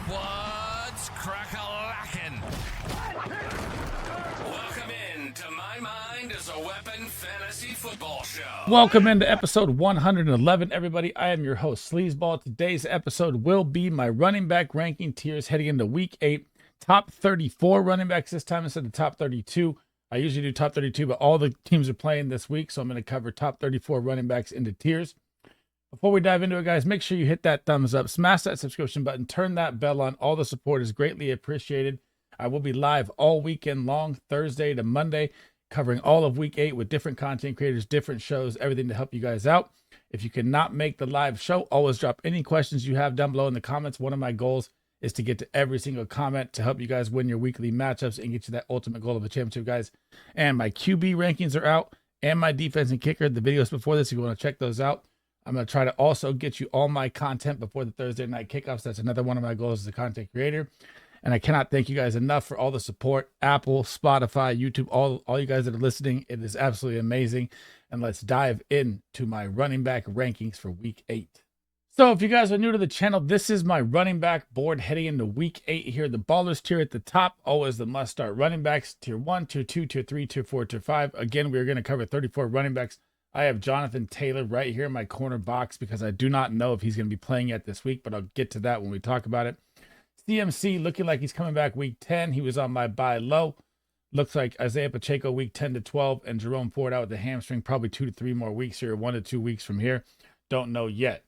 What's crack-a-lackin'? Welcome in to My Mind is a Weapon Fantasy Football Show. Welcome into episode 111, everybody. I am your host, SleezBall. Today's episode will be my running back ranking tiers heading into week 8. Top 34 running backs this time instead of top 32. I usually do top 32, but all the teams are playing this week, so I'm going to cover top 34 running backs into tiers. Before we dive into it, guys, make sure you hit that thumbs up, smash that subscription button, turn that bell on. All the support is greatly appreciated. I will be live all weekend long, Thursday to Monday, covering all of week 8 with different content creators, different shows, everything to help you guys out. If you cannot make the live show, always drop any questions you have down below in the comments. One of my goals is to get to every single comment to help you guys win your weekly matchups and get you that ultimate goal of a championship, guys. And my QB rankings are out and my defense and kicker. The videos before this, if you want to check those out. I'm going to try to also get you all my content before the Thursday night kickoffs. That's another one of my goals as a content creator. And I cannot thank you guys enough for all the support. Apple, Spotify, YouTube, all you guys that are listening. It is absolutely amazing. And let's dive into my running back rankings for week 8. So if you guys are new to the channel, this is my running back board heading into week 8 here. The ballers tier at the top, always the must start running backs. Tier 1, tier 2, tier 3, tier 4, tier 5. Again, we're going to cover 34 running backs. I have Jonathan Taylor right here in my corner box because I do not know if he's going to be playing yet this week, but I'll get to that when we talk about it. CMC looking like he's coming back week 10. He was on my buy low. Looks like Isaiah Pacheco week 10 to 12 and Jerome Ford out with the hamstring probably 2 to 3 more weeks here, 1 to 2 weeks from here. Don't know yet.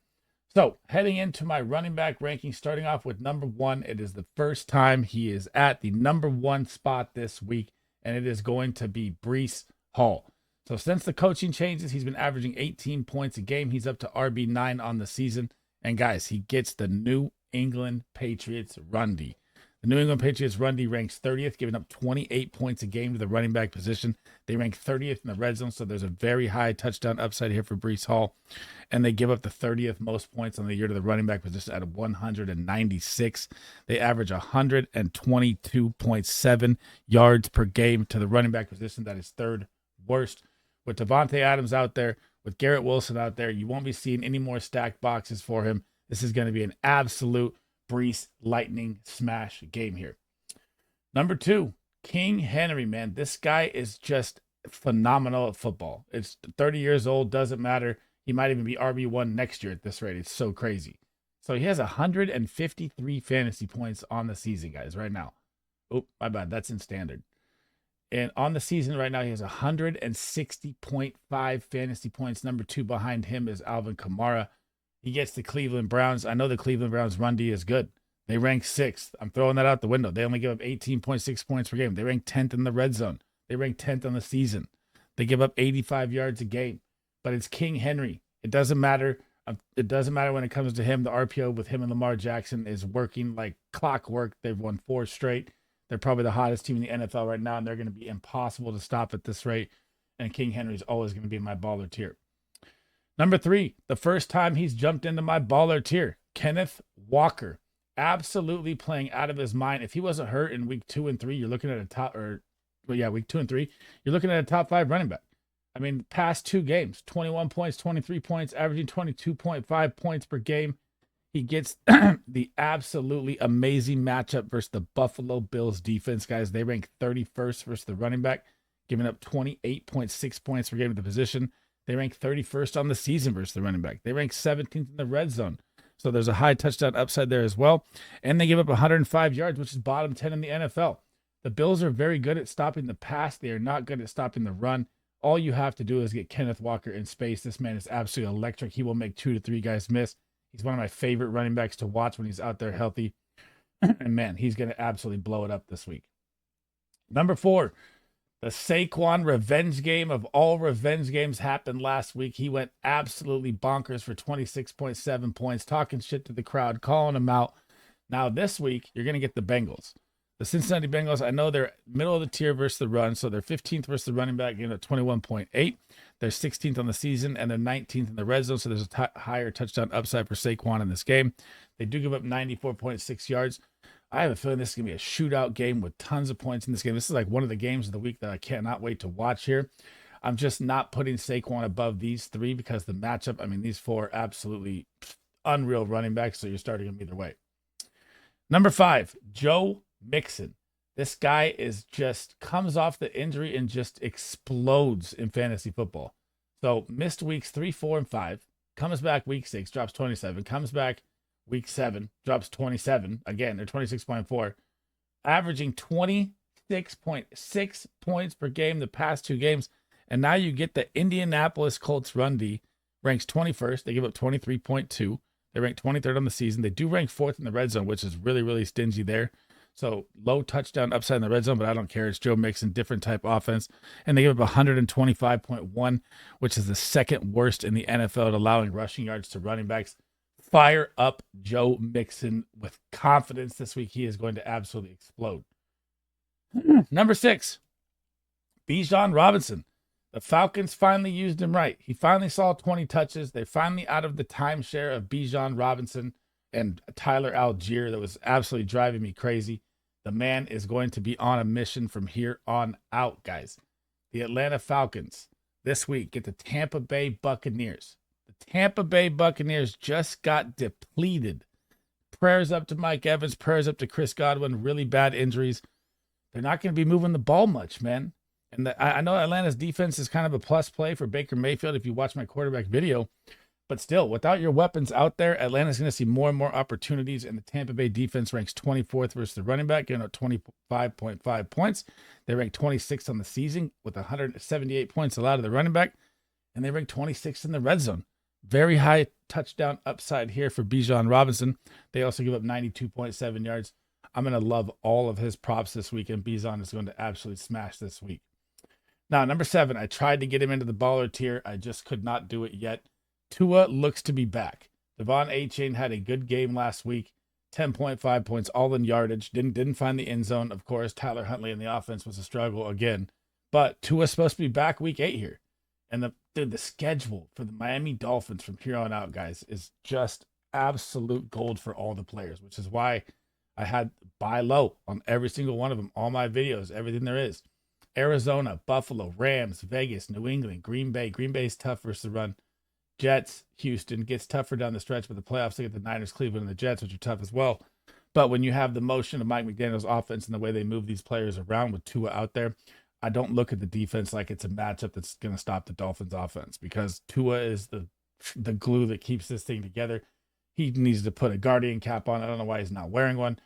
So heading into my running back ranking, starting off with number 1, it is the first time he is at the number 1 spot this week, and it is going to be Breeland Hall. So since the coaching changes, he's been averaging 18 points a game. He's up to RB9 on the season. And guys, he gets the New England Patriots run D. The New England Patriots run D ranks 30th, giving up 28 points a game to the running back position. They rank 30th in the red zone, so there's a very high touchdown upside here for Breeland Hall. And they give up the 30th most points on the year to the running back position at 196. They average 122.7 yards per game to the running back position. That is third worst. With Davante Adams out there, with Garrett Wilson out there, you won't be seeing any more stacked boxes for him. This is going to be an absolute Brees lightning smash game here. Number 2, King Henry, man. This guy is just phenomenal at football. It's 30 years old, doesn't matter. He might even be RB1 next year at this rate. It's so crazy. So he has 153 fantasy points on the season, guys, right now. Oh, my bad. That's in standard. And on the season right now, he has 160.5 fantasy points. Number 2 behind him is Alvin Kamara. He gets the Cleveland Browns. I know the Cleveland Browns run D is good. They rank 6th. I'm throwing that out the window. They only give up 18.6 points per game. They rank 10th in the red zone. They rank 10th on the season. They give up 85 yards a game. But it's King Henry. It doesn't matter. It doesn't matter when it comes to him. The RPO with him and Lamar Jackson is working like clockwork. They've won 4 straight. They're probably the hottest team in the NFL right now, and they're going to be impossible to stop at this rate. And King Henry's always going to be in my baller tier. Number 3, the first time he's jumped into my baller tier, Kenneth Walker. Absolutely playing out of his mind. If he wasn't hurt in week 2 and 3, you're looking at week 2 and 3, you're looking at a top 5 running back. I mean, past 2 games, 21 points, 23 points, averaging 22.5 points per game. He gets the absolutely amazing matchup versus the Buffalo Bills defense, guys. They rank 31st versus the running back, giving up 28.6 points per game to the position. They rank 31st on the season versus the running back. They rank 17th in the red zone. So there's a high touchdown upside there as well. And they give up 105 yards, which is bottom 10 in the NFL. The Bills are very good at stopping the pass. They are not good at stopping the run. All you have to do is get Kenneth Walker in space. This man is absolutely electric. He will make 2 to 3 guys miss. He's one of my favorite running backs to watch when he's out there healthy. And man, he's going to absolutely blow it up this week. Number 4, the Saquon revenge game of all revenge games happened last week. He went absolutely bonkers for 26.7 points, talking shit to the crowd, calling them out. Now this week, you're going to get the Bengals. The Cincinnati Bengals, I know they're middle of the tier versus the run, so they're 15th versus the running back, getting at 21.8. They're 16th on the season, and they're 19th in the red zone, so there's a higher touchdown upside for Saquon in this game. They do give up 94.6 yards. I have a feeling this is going to be a shootout game with tons of points in this game. This is like one of the games of the week that I cannot wait to watch here. I'm just not putting Saquon above these 3 because the matchup, I mean, these 4 absolutely unreal running backs, so you're starting them either way. Number 5, Joe Mixon. This guy comes off the injury and just explodes in fantasy football. So missed weeks 3, 4, and 5. Comes back week 6, drops 27. Comes back week 7, drops 27. Again, they're 26.4. Averaging 26.6 points per game the past 2 games. And now you get the Indianapolis Colts run D. Ranks 21st. They give up 23.2. They rank 23rd on the season. They do rank 4th in the red zone, which is really, really stingy there. So low touchdown upside in the red zone, but I don't care. It's Joe Mixon, different type offense. And they give up 125.1, which is the second worst in the NFL at allowing rushing yards to running backs. Fire up Joe Mixon with confidence this week. He is going to absolutely explode. Number 6, Bijan Robinson. The Falcons finally used him right. He finally saw 20 touches. They finally out of the timeshare of Bijan Robinson and Tyler Algier that was absolutely driving me crazy. The man is going to be on a mission from here on out, guys. The Atlanta Falcons this week get the Tampa Bay Buccaneers. The Tampa Bay Buccaneers just got depleted. Prayers up to Mike Evans, prayers up to Chris Godwin, really bad injuries. They're not going to be moving the ball much, man. And I know Atlanta's defense is kind of a plus play for Baker Mayfield if you watch my quarterback video. But still, without your weapons out there, Atlanta's going to see more and more opportunities, and the Tampa Bay defense ranks 24th versus the running back, giving up 25.5 points. They rank 26th on the season with 178 points allowed to the running back, and they rank 26th in the red zone. Very high touchdown upside here for Bijan Robinson. They also give up 92.7 yards. I'm going to love all of his props this week, and Bijan is going to absolutely smash this week. Now, number 7, I tried to get him into the baller tier. I just could not do it yet. Tua looks to be back. Devon Achane had a good game last week. 10.5 points, all in yardage. Didn't find the end zone. Of course, Tyler Huntley in the offense was a struggle again. But Tua's supposed to be back week 8 here. And the schedule for the Miami Dolphins from here on out, guys, is just absolute gold for all the players, which is why I had buy low on every single one of them, all my videos, everything there is. Arizona, Buffalo, Rams, Vegas, New England, Green Bay. Green Bay's tough versus the run. Jets, Houston gets tougher down the stretch, but the playoffs, they get the Niners, Cleveland, and the Jets, which are tough as well. But when you have the motion of Mike McDaniel's offense and the way they move these players around with Tua out there, I don't look at the defense like it's a matchup that's going to stop the Dolphins offense, because Tua is the glue that keeps this thing together. He needs to put a guardian cap on. I don't know why he's not wearing one.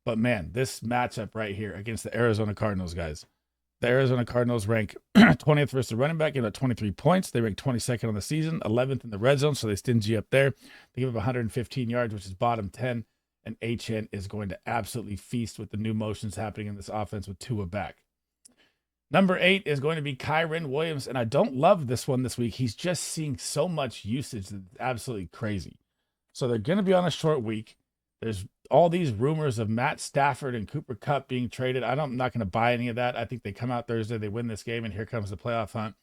But, man, this matchup right here against the Arizona Cardinals, guys. The Arizona Cardinals rank 20th versus the running back, give up 23 points. They rank 22nd on the season, 11th in the red zone, so they stingy up there. They give up 115 yards, which is bottom 10, and Etienne is going to absolutely feast with the new motions happening in this offense with Tua back. Number 8 is going to be Kieron Williams, and I don't love this one this week. He's just seeing so much usage that's absolutely crazy. So they're going to be on a short week. There's all these rumors of Matt Stafford and Cooper Kupp being traded. I'm not going to buy any of that. I think they come out Thursday, they win this game, and here comes the playoff hunt.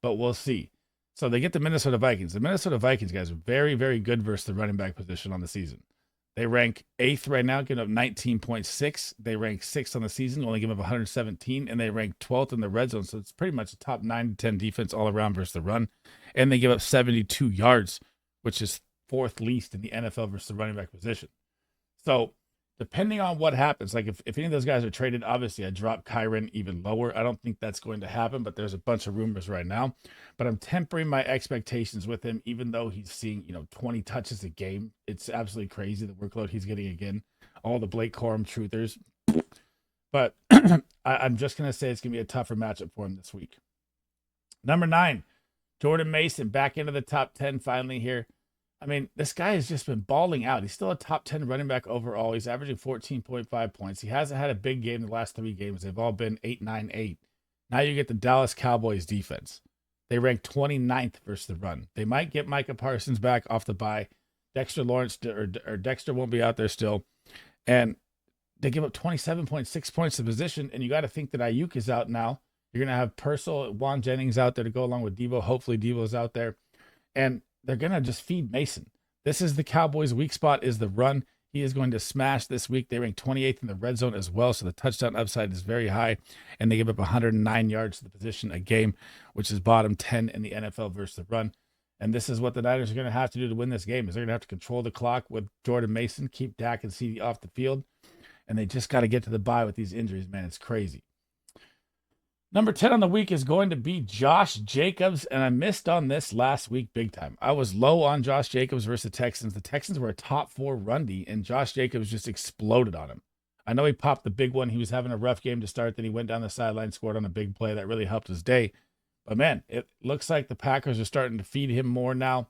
But we'll see. So they get the Minnesota Vikings. The Minnesota Vikings, guys, are very, very good versus the running back position on the season. They rank 8th right now, giving up 19.6. They rank 6th on the season, only giving up 117, and they rank 12th in the red zone. So it's pretty much a top 9 to 10 defense all around versus the run. And they give up 72 yards, which is 4th least in the NFL versus the running back position. So depending on what happens, like if any of those guys are traded, obviously I drop Kieron even lower. I don't think that's going to happen, but there's a bunch of rumors right now. But I'm tempering my expectations with him, even though he's seeing 20 touches a game. It's absolutely crazy the workload he's getting again. All the Blake Corum truthers. But I'm just going to say it's going to be a tougher matchup for him this week. Number 9, Jordan Mason back into the top 10 finally here. I mean, this guy has just been balling out. He's still a top 10 running back overall. He's averaging 14.5 points. He hasn't had a big game the last 3 games. They've all been 8, 9, 8. Now you get the Dallas Cowboys defense. They rank 29th versus the run. They might get Micah Parsons back off the bye. Dexter Lawrence or Dexter won't be out there still. And they give up 27.6 points to position. And you got to think that Ayuk is out now. You're going to have Purcell, Juan Jennings out there to go along with Deebo. Hopefully Deebo's out there. And they're going to just feed Mason. This is the Cowboys' weak spot, is the run. He is going to smash this week. They rank 28th in the red zone as well, so the touchdown upside is very high. And they give up 109 yards to the position a game, which is bottom 10 in the NFL versus the run. And this is what the Niners are going to have to do to win this game, is they're going to have to control the clock with Jordan Mason, keep Dak and CD off the field. And they just got to get to the bye with these injuries, man. It's crazy. Number 10 on the week is going to be Josh Jacobs, and I missed on this last week big time. I was low on Josh Jacobs versus the Texans. The Texans were a top 4 run D, and Josh Jacobs just exploded on him. I know he popped the big one. He was having a rough game to start. Then he went down the sideline, scored on a big play. That really helped his day. But, man, it looks like the Packers are starting to feed him more now.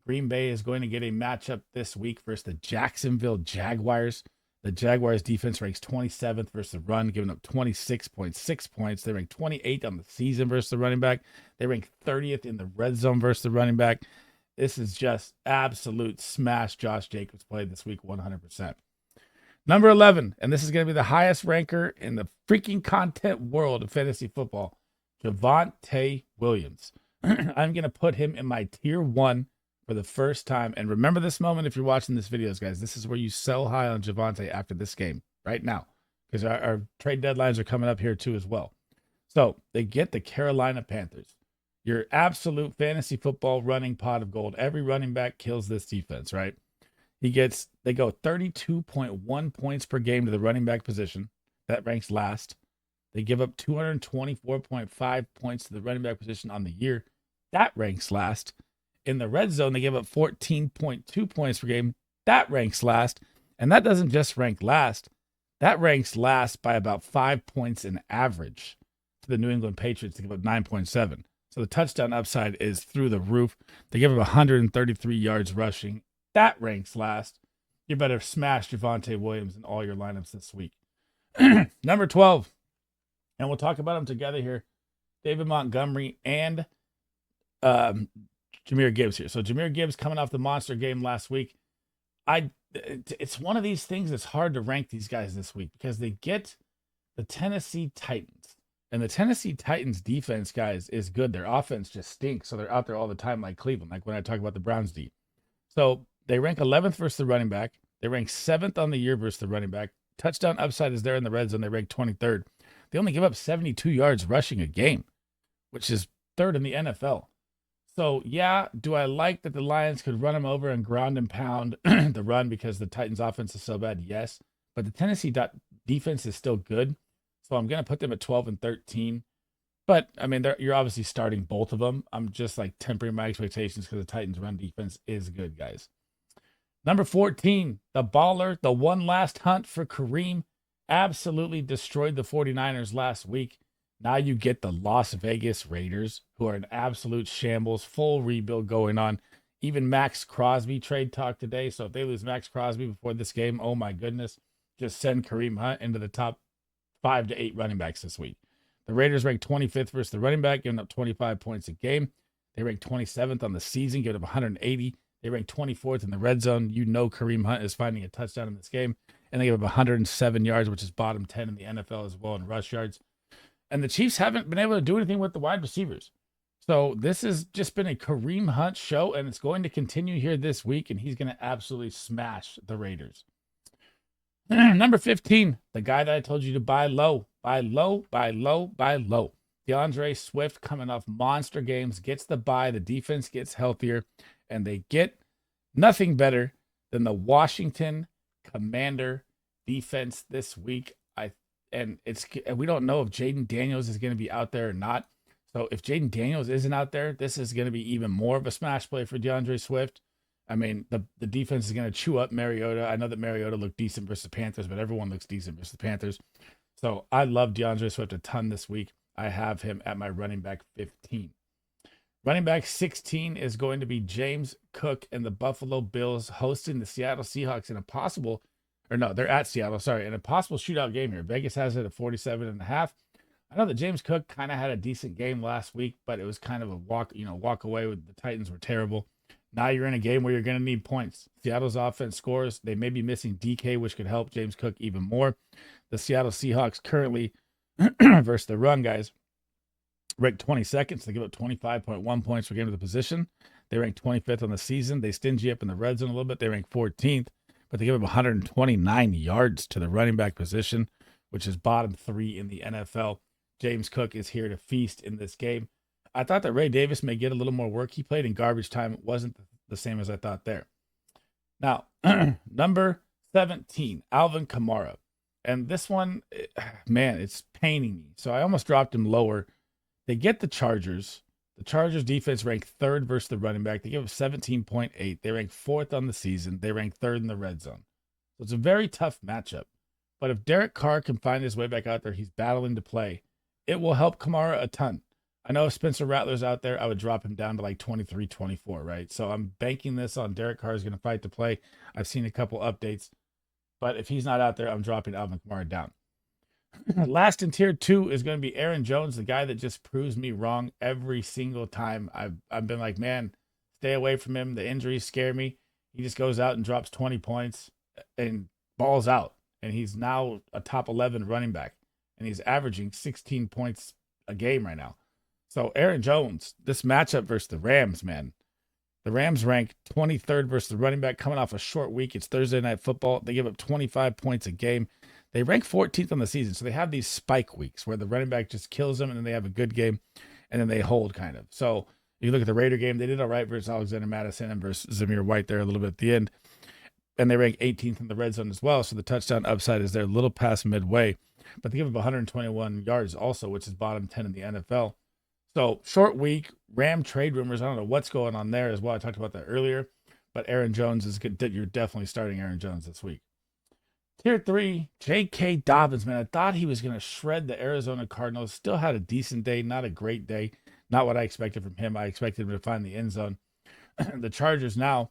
Green Bay is going to get a matchup this week versus the Jacksonville Jaguars. The Jaguars defense ranks 27th versus the run, giving up 26.6 points. They rank 28th on the season versus the running back. They rank 30th in the red zone versus the running back. This is just absolute smash Josh Jacobs played this week, 100%. Number 11, and this is going to be the highest ranker in the freaking content world of fantasy football, Javonte Williams. I'm going to put him in my tier 1 for the first time. And remember this moment if you're watching this videos, guys. This is where you sell high on Javonte after this game right now, because our trade deadlines are coming up here too as well. So they get the Carolina Panthers, your absolute fantasy football running pot of gold. Every running back kills this defense, right? They go 32.1 points per game to the running back position. That ranks last. They give up 224.5 points to the running back position on the year. That ranks last. In the red zone, they give up 14.2 points per game. That ranks last. And that doesn't just rank last. That ranks last by about 5 points in average to the New England Patriots to give up 9.7. So the touchdown upside is through the roof. They give up 133 yards rushing. That ranks last. You better smash Javonte Williams in all your lineups this week. Number 12, and we'll talk about them together here, David Montgomery and Jahmyr Gibbs here. So Jahmyr Gibbs coming off the monster game last week. It's one of these things that's hard to rank these guys this week because they get the Tennessee Titans. And the Tennessee Titans defense, guys, is good. Their offense just stinks. So they're out there all the time like Cleveland, like when I talk about the Browns D. So they rank 11th versus the running back. They rank 7th on the year versus the running back. Touchdown upside is there in the red zone. They rank 23rd. They only give up 72 yards rushing a game, which is 3rd in the NFL. So, yeah, do I like that the Lions could run them over and ground and pound the run because the Titans offense is so bad? Yes. But the Tennessee defense is still good. So I'm going to put them at 12 and 13. But, I mean, you're obviously starting both of them. I'm just like tempering my expectations because the Titans run defense is good, guys. Number 14, the baller, the one last hunt for Kareem, absolutely destroyed the 49ers last week. Now you get the Las Vegas Raiders, who are an absolute shambles, full rebuild going on. Even Max Crosby trade talk today. So if they lose Max Crosby before this game, oh my goodness, just send Kareem Hunt into the top 5 to 8 running backs this week. The Raiders rank 25th versus the running back, giving up 25 points a game. They rank 27th on the season, giving up 180. They rank 24th in the red zone. You know Kareem Hunt is finding a touchdown in this game. And they give up 107 yards, which is bottom 10 in the NFL as well in rush yards. And the Chiefs haven't been able to do anything with the wide receivers. So this has just been a Kareem Hunt show, and it's going to continue here this week, and he's going to absolutely smash the Raiders. Number 15, the guy that I told you to buy low. Buy low, buy low, buy low. DeAndre Swift coming off monster games, gets the bye, the defense gets healthier, and they get nothing better than the Washington Commander defense this week. We don't know if Jaden Daniels is going to be out there or not. So if Jaden Daniels isn't out there, this is going to be even more of a smash play for DeAndre Swift. I mean, the defense is going to chew up Mariota. I know that Mariota looked decent versus the Panthers, but everyone looks decent versus the Panthers. So I love DeAndre Swift a ton this week. I have him at my running back 15. Running back 16 is going to be James Cook and the Buffalo Bills hosting the Seattle Seahawks in a possible, they're at Seattle, in a possible shootout game here. Vegas has it at 47.5. I know that James Cook kind of had a decent game last week, but it was kind of a walk away with the Titans were terrible. Now you're in a game where you're going to need points. Seattle's offense scores. They may be missing DK, which could help James Cook even more. The Seattle Seahawks currently versus the run, guys, ranked 22nd. So they give up 25.1 points per game to the position. They rank 25th on the season. They stingy up in the red zone a little bit. They rank 14th, but they give up 129 yards to the running back position, which is bottom 3 in the NFL. James Cook is here to feast in this game. I thought that Ray Davis may get a little more work. He played in garbage time. It wasn't the same as I thought there. Now, number 17, Alvin Kamara. And this one, man, it's paining me. So I almost dropped him lower. They get the Chargers. The Chargers defense ranked third versus the running back. They give up 17.8. They rank fourth on the season. They rank third in the red zone. So it's a very tough matchup. But if Derek Carr can find his way back out there, he's battling to play. It will help Kamara a ton. I know if Spencer Rattler's out there, I would drop him down to like 23, 24, right? So I'm banking this on Derek Carr is going to fight to play. I've seen a couple updates. But if he's not out there, I'm dropping Alvin Kamara down. Last in tier 2 is going to be Aaron Jones, the guy that just proves me wrong every single time. I've been like, man, stay away from him. The injuries scare me. He just goes out and drops 20 points and balls out. And he's now a top 11 running back. And he's averaging 16 points a game right now. So Aaron Jones, this matchup versus the Rams, man. The Rams rank 23rd versus the running back coming off a short week. It's Thursday Night Football. They give up 25 points a game. They rank 14th on the season. So they have these spike weeks where the running back just kills them and then they have a good game and then they hold kind of. So you look at the Raider game, they did all right versus Alexander Madison and versus Zamir White there a little bit at the end. And they rank 18th in the red zone as well. So the touchdown upside is there a little past midway. But they give up 121 yards also, which is bottom 10 in the NFL. So short week, Ram trade rumors. I don't know what's going on there as well. I talked about that earlier. But Aaron Jones is good. You're definitely starting Aaron Jones this week. Tier 3, J.K. Dobbins, man. I thought he was going to shred the Arizona Cardinals. Still had a decent day, not a great day. Not what I expected from him. I expected him to find the end zone. The Chargers now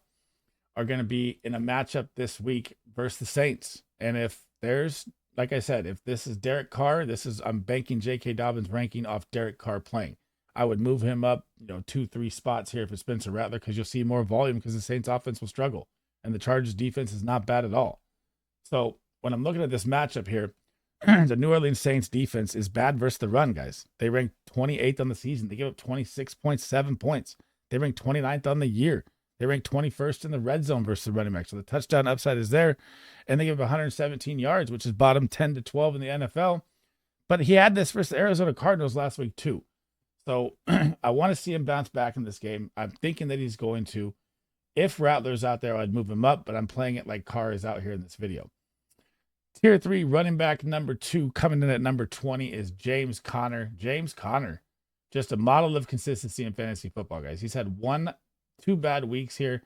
are going to be in a matchup this week versus the Saints. And if there's, like I said, if this is Derek Carr, I'm banking J.K. Dobbins ranking off Derek Carr playing. I would move him up, 2-3 spots here if it's Spencer Rattler because you'll see more volume because the Saints offense will struggle. And the Chargers defense is not bad at all. So when I'm looking at this matchup here, the New Orleans Saints defense is bad versus the run, guys. They rank 28th on the season. They give up 26.7 points. They rank 29th on the year. They rank 21st in the red zone versus the running back. So the touchdown upside is there. And they give up 117 yards, which is bottom 10 to 12 in the NFL. But he had this versus the Arizona Cardinals last week too. So I want to see him bounce back in this game. I'm thinking that he's going to. If Rattler's out there, I'd move him up, but I'm playing it like Carr is out here in this video. Tier 3 running back number 2 coming in at number 20 is James Conner. James Conner, just a model of consistency in fantasy football, guys. He's had 2 bad weeks here.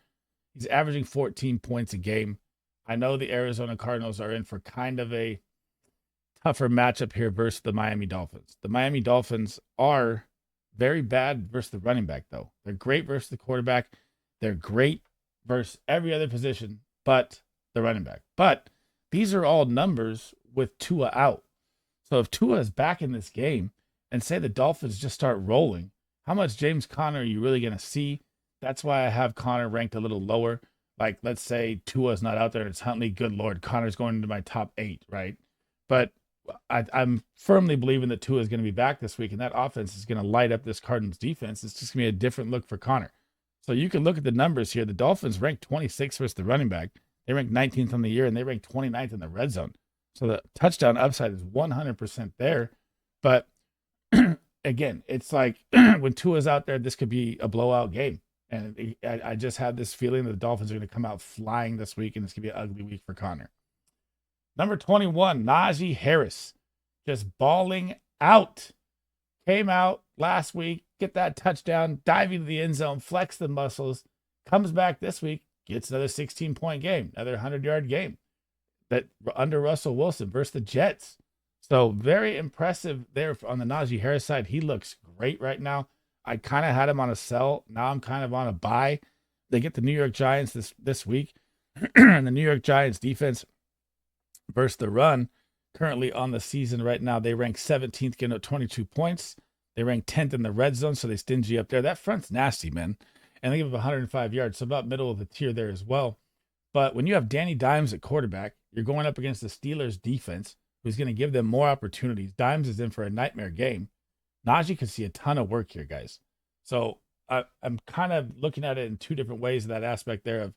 He's averaging 14 points a game. I know the Arizona Cardinals are in for kind of a tougher matchup here versus the Miami Dolphins. The Miami Dolphins are very bad versus the running back, though. They're great versus the quarterback. They're great versus every other position but the running back. But these are all numbers with Tua out. So if Tua is back in this game and say the Dolphins just start rolling, how much James Conner are you really going to see? That's why I have Conner ranked a little lower. Like, let's say Tua's not out there and it's Huntley. Good Lord, Conner's going into my top 8, right? But I'm firmly believing that Tua is going to be back this week, and that offense is going to light up this Cardinals defense. It's just going to be a different look for Conner. So you can look at the numbers here. The Dolphins ranked 26th versus the running back. They ranked 19th on the year, and they ranked 29th in the red zone. So the touchdown upside is 100% there. But again, it's like when Tua's out there, this could be a blowout game. And I just have this feeling that the Dolphins are going to come out flying this week, and it's going to be an ugly week for Conner. Number 21, Najee Harris, just balling out. Came out last week, get that touchdown, diving to the end zone, flex the muscles, comes back this week, gets another 16-point game, another 100-yard game that under Russell Wilson versus the Jets. So very impressive there on the Najee Harris side. He looks great right now. I kind of had him on a sell. Now I'm kind of on a buy. They get the New York Giants this week. And the New York Giants defense versus the run, currently on the season right now, they rank 17th, getting up 22 points. They rank 10th in the red zone, so they stingy up there. That front's nasty, man. And they give up 105 yards, so about middle of the tier there as well. But when you have Danny Dimes at quarterback, you're going up against the Steelers defense, who's going to give them more opportunities. Dimes is in for a nightmare game. Najee could see a ton of work here, guys. So I'm kind of looking at it in 2 different ways, that aspect there of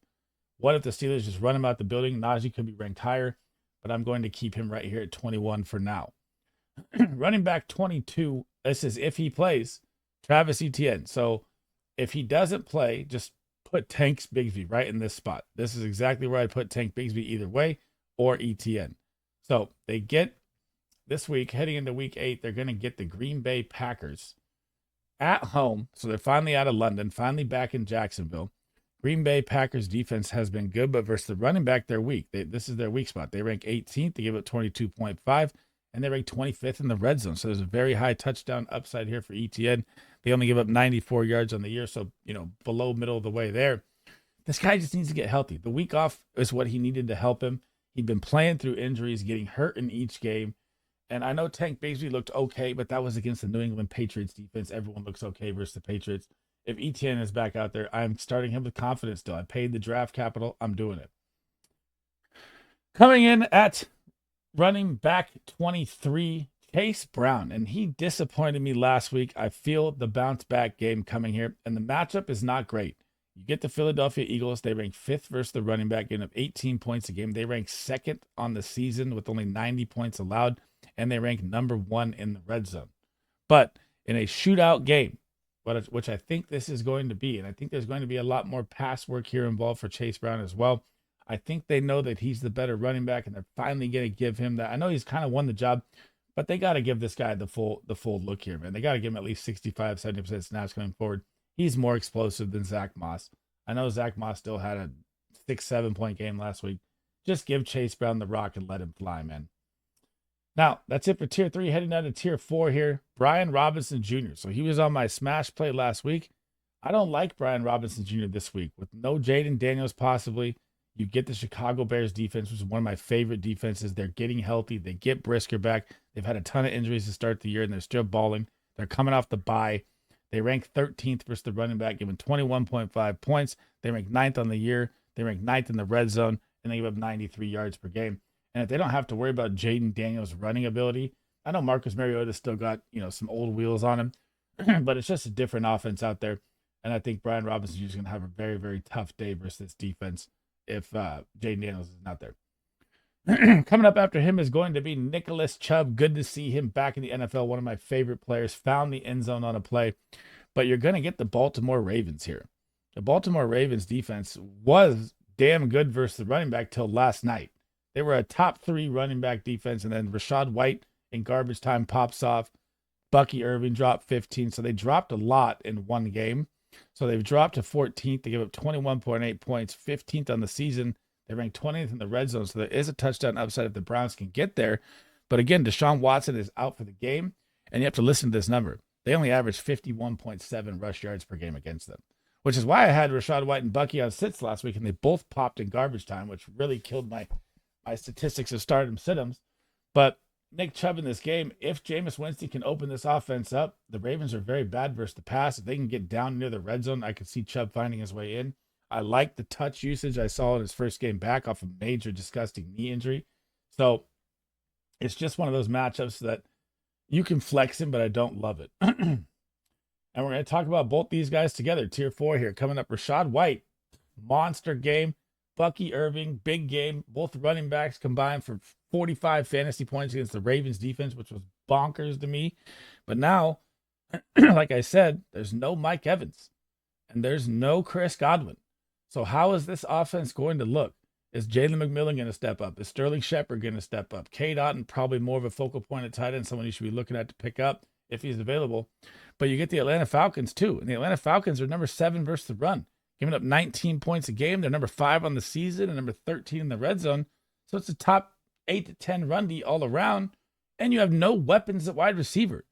what if the Steelers just run him out the building? Najee could be ranked higher, but I'm going to keep him right here at 21 for now. Running back 22, this is if he plays. Travis Etienne. So if he doesn't play, just put Tank Bigsby right in this spot. This is exactly where I put Tank Bigsby either way, or Etienne. So they get this week, heading into week 8, they're going to get the Green Bay Packers at home. So they're finally out of London, finally back in Jacksonville. Green Bay Packers defense has been good, but versus the running back, they're weak. This is their weak spot. They rank 18th. They give up 22.5, and they rank 25th in the red zone. So there's a very high touchdown upside here for Etienne. They only give up 94 yards on the year, so, below middle of the way there. This guy just needs to get healthy. The week off is what he needed to help him. He'd been playing through injuries, getting hurt in each game. And I know Tank Bigsby looked okay, but that was against the New England Patriots defense. Everyone looks okay versus the Patriots. If Etienne is back out there, I'm starting him with confidence still. I paid the draft capital. I'm doing it. Coming in at running back 23, Chase Brown. And he disappointed me last week. I feel the bounce back game coming here. And the matchup is not great. You get the Philadelphia Eagles. They rank 5th versus the running back, getting up 18 points a game. They rank 2nd on the season with only 90 points allowed. And they rank number 1 in the red zone. But in a shootout game, which I think this is going to be, and I think there's going to be a lot more pass work here involved for Chase Brown as well. I think they know that he's the better running back, and they're finally going to give him that. I know he's kind of won the job, but they got to give this guy the full look here, man. They got to give him at least 65, 70% snaps coming forward. He's more explosive than Zach Moss. I know Zach Moss still had a 6-7 point game last week. Just give Chase Brown the rock and let him fly, man. Now, that's it for Tier 3. Heading down to Tier 4 here, Brian Robinson Jr. So he was on my smash play last week. I don't like Brian Robinson Jr. this week. With no Jaden Daniels possibly, you get the Chicago Bears defense, which is one of my favorite defenses. They're getting healthy. They get Brisker back. They've had a ton of injuries to start the year, and they're still balling. They're coming off the bye. They rank 13th versus the running back, giving 21.5 points. They rank 9th on the year. They rank 9th in the red zone, and they give up 93 yards per game. And if they don't have to worry about Jaden Daniels' running ability, I know Marcus Mariota's still got, some old wheels on him, but it's just a different offense out there. And I think Brian Robinson is going to have a very, very tough day versus this defense if Jaden Daniels is not there. Coming up after him is going to be Nicholas Chubb. Good to see him back in the NFL. One of my favorite players. Found the end zone on a play. But you're going to get the Baltimore Ravens here. The Baltimore Ravens defense was damn good versus the running back till last night. They were a top 3 running back defense, and then Rashad White in garbage time pops off. Bucky Irving dropped 15, so they dropped a lot in one game. So they've dropped to 14th. They give up 21.8 points, 15th on the season. They rank 20th in the red zone, so there is a touchdown upside if the Browns can get there. But again, Deshaun Watson is out for the game, and you have to listen to this number. They only average 51.7 rush yards per game against them, which is why I had Rashad White and Bucky on sits last week, and they both popped in garbage time, which really killed my statistics of stardom sit-ems. But Nick Chubb in this game, if Jameis Winston can open this offense up, the Ravens are very bad versus the pass. If they can get down near the red zone, I could see Chubb finding his way in. I like the touch usage I saw in his first game back off a major disgusting knee injury. So it's just one of those matchups that you can flex him, but I don't love it. And we're going to talk about both these guys together. Tier 4 here. Coming up, Rashad White, monster game. Bucky Irving, big game. Both running backs combined for 45 fantasy points against the Ravens defense, which was bonkers to me. But now, like I said, there's no Mike Evans and there's no Chris Godwin. So how is this offense going to look? Is Jalen McMillan going to step up? Is Sterling Shepard going to step up? Cade Otton, probably more of a focal point at tight end, someone you should be looking at to pick up if he's available. But you get the Atlanta Falcons too. And the Atlanta Falcons are number 7 versus the run, giving up 19 points a game. They're number 5 on the season and number 13 in the red zone. So it's a top 8 to 10 run D all around. And you have no weapons at wide receiver.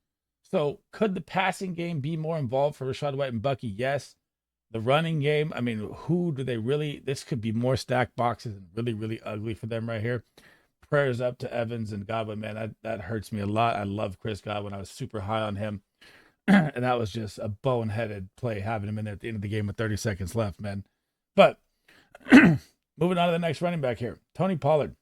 So could the passing game be more involved for Rashad White and Bucky? Yes. The running game, I mean, who do they really, this could be more stacked boxes and really, really ugly for them right here. Prayers up to Evans and Godwin, man. That hurts me a lot. I love Chris Godwin. I was super high on him. And that was just a boneheaded play, having him in there at the end of the game with 30 seconds left, man. But moving on to the next running back here, Tony Pollard.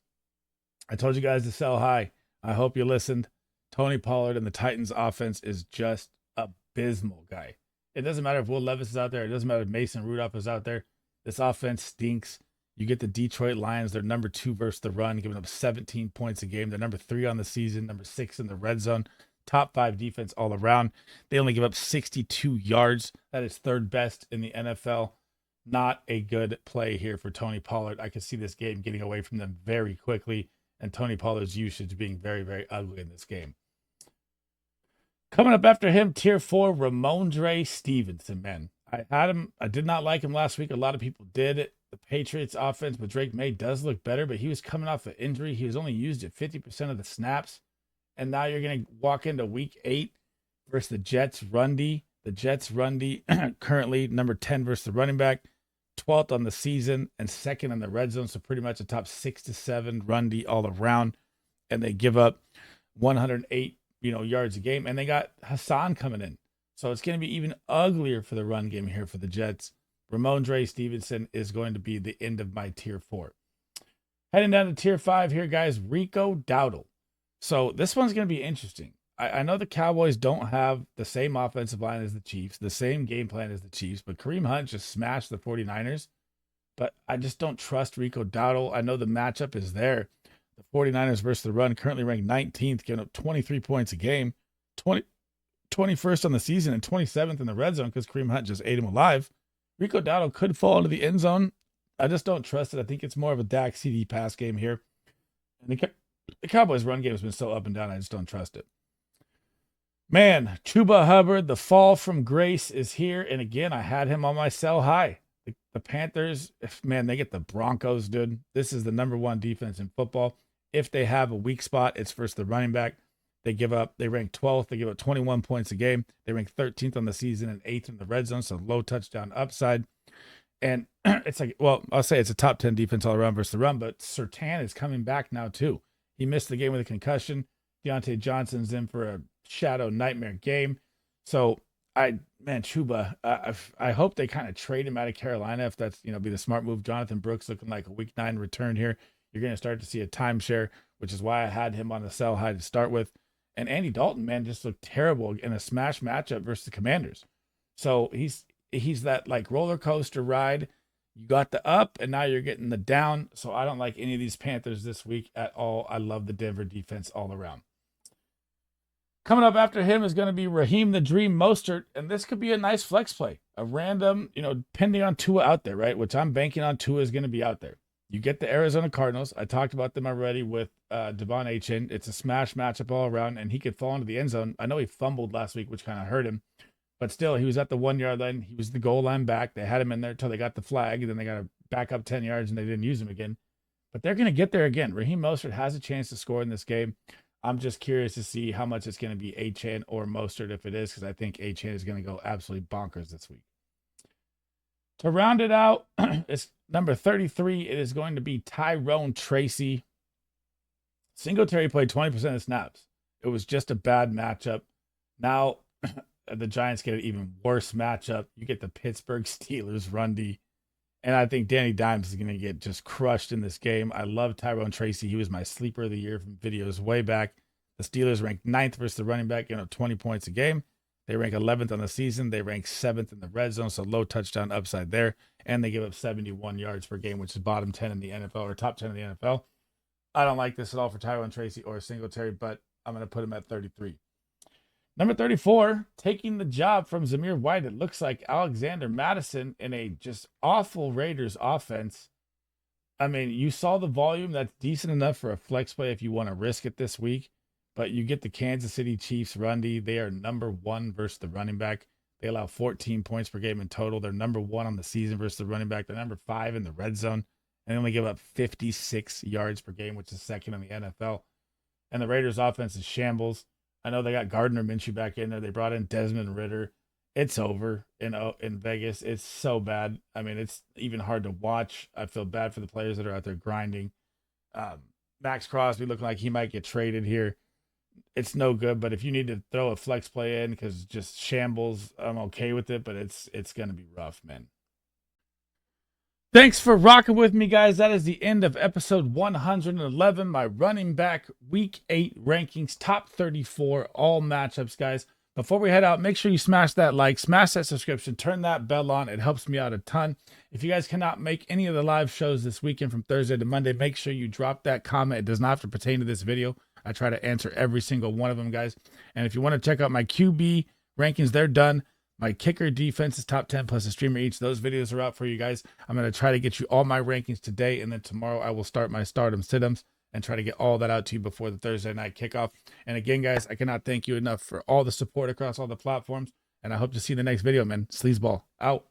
I told you guys to sell high. I hope you listened. Tony Pollard and the Titans offense is just abysmal, guy. It doesn't matter if Will Levis is out there. It doesn't matter if Mason Rudolph is out there. This offense stinks. You get the Detroit Lions. They're number 2 versus the run, giving up 17 points a game. They're number 3 on the season, number 6 in the red zone. top 5 defense all around. They only give up 62 yards. That is 3rd best in the NFL. Not a good play here for Tony Pollard. I could see this game getting away from them very quickly, and Tony Pollard's usage being very, very ugly in this game. Coming up after him, tier 4, Ramondre Stevenson, man. I had him. I did not like him last week. A lot of people did. The Patriots offense with Drake May does look better, but he was coming off an injury. He was only used at 50% of the snaps. And now you're going to walk into week 8 versus the Jets run D. The Jets run D currently number 10 versus the running back, 12th on the season and 2nd in the red zone. So pretty much a top 6 to 7 run D all around. And they give up 108 yards a game, and they got Hassan coming in. So it's going to be even uglier for the run game here for the Jets. Ramondre Stevenson is going to be the end of my tier 4. Heading down to tier 5 here, guys, Rico Gathers. So this one's going to be interesting. I know the Cowboys don't have the same offensive line as the Chiefs, the same game plan as the Chiefs, but Kareem Hunt just smashed the 49ers. But I just don't trust Rico Gathers. I know the matchup is there. The 49ers versus the run, currently ranked 19th, giving up 23 points a game, 21st on the season, and 27th in the red zone because Kareem Hunt just ate him alive. Rico Gathers could fall into the end zone. I just don't trust it. I think it's more of a Dak CD pass game here. And the Cowboys' run game has been so up and down, I just don't trust it. Man, Chuba Hubbard, the fall from grace is here. And again, I had him on my sell high. The Panthers, man, they get the Broncos, dude. This is the number 1 defense in football. If they have a weak spot, it's versus the running back. They rank 12th. They give up 21 points a game. They rank 13th on the season and 8th in the red zone. So low touchdown upside. And it's like, well, I'll say it's a top 10 defense all around versus the run, but Surtain is coming back now too. He missed the game with a concussion. Deontay Johnson's in for a shadow nightmare game. So Chuba, I hope they kind of trade him out of Carolina if that's, be the smart move. Jonathan Brooks looking like a week 9 return here. You're going to start to see a timeshare, which is why I had him on the sell high to start with. And Andy Dalton, man, just looked terrible in a smash matchup versus the Commanders. So he's that like roller coaster ride. You got the up and now you're getting the down. So I don't like any of these Panthers this week at all. I love the Denver defense all around. Coming up after him is going to be Raheem the Dream Mostert, and this could be a nice flex play. A random, depending on Tua out there, right? Which I'm banking on Tua is going to be out there. You get the Arizona Cardinals. I talked about them already with Etienne. It's a smash matchup all around, and he could fall into the end zone. I know he fumbled last week, which kind of hurt him. But still, he was at the 1-yard line. He was the goal line back. They had him in there until they got the flag, and then they got to back up 10 yards, and they didn't use him again. But they're going to get there again. Raheem Mostert has a chance to score in this game. I'm just curious to see how much it's going to be Etienne or Mostert if it is, because I think Etienne is going to go absolutely bonkers this week. To round it out, it's number 33. It is going to be Tyrone Tracy. Singletary played 20% of snaps. It was just a bad matchup. Now the Giants get an even worse matchup. You get the Pittsburgh Steelers run D. And I think Danny Dimes is going to get just crushed in this game. I love Tyrone Tracy. He was my sleeper of the year from videos way back. The Steelers ranked 9th versus the running back, 20 points a game. They rank 11th on the season. They rank 7th in the red zone, so low touchdown upside there. And they give up 71 yards per game, which is bottom 10 in the NFL or top 10 in the NFL. I don't like this at all for Tyrone Tracy or Singletary, but I'm going to put him at 33. Number 34, taking the job from Zamir White, it looks like Alexander Madison in a just awful Raiders offense. I mean, you saw the volume. That's decent enough for a flex play if you want to risk it this week. But you get the Kansas City Chiefs run D. They are number 1 versus the running back. They allow 14 points per game in total. They're number 1 on the season versus the running back. They're number 5 in the red zone. And they only give up 56 yards per game, which is 2nd in the NFL. And the Raiders offense is shambles. I know they got Gardner Minshew back in there. They brought in Desmond Ridder. It's over in Vegas. It's so bad. I mean, it's even hard to watch. I feel bad for the players that are out there grinding. Max Crosby looking like he might get traded here. It's no good, but if you need to throw a flex play in because just shambles, I'm okay with it, but it's going to be rough, man. Thanks for rocking with me, guys. That is the end of episode 111, my running back week 8 rankings, top 34, all matchups, guys. Before we head out, make sure you smash that like, smash that subscription, turn that bell on. It helps me out a ton. If you guys cannot make any of the live shows this weekend from Thursday to Monday, make sure you drop that comment. It does not have to pertain to this video. I try to answer every single one of them, guys. And if you want to check out my QB rankings, they're done. My kicker defense is top 10 plus a streamer each. Those videos are out for you guys. I'm going to try to get you all my rankings today, and then tomorrow I will start my stardom sit-ems and try to get all that out to you before the Thursday night kickoff. And again, guys, I cannot thank you enough for all the support across all the platforms, and I hope to see you in the next video, man. SleezBall out.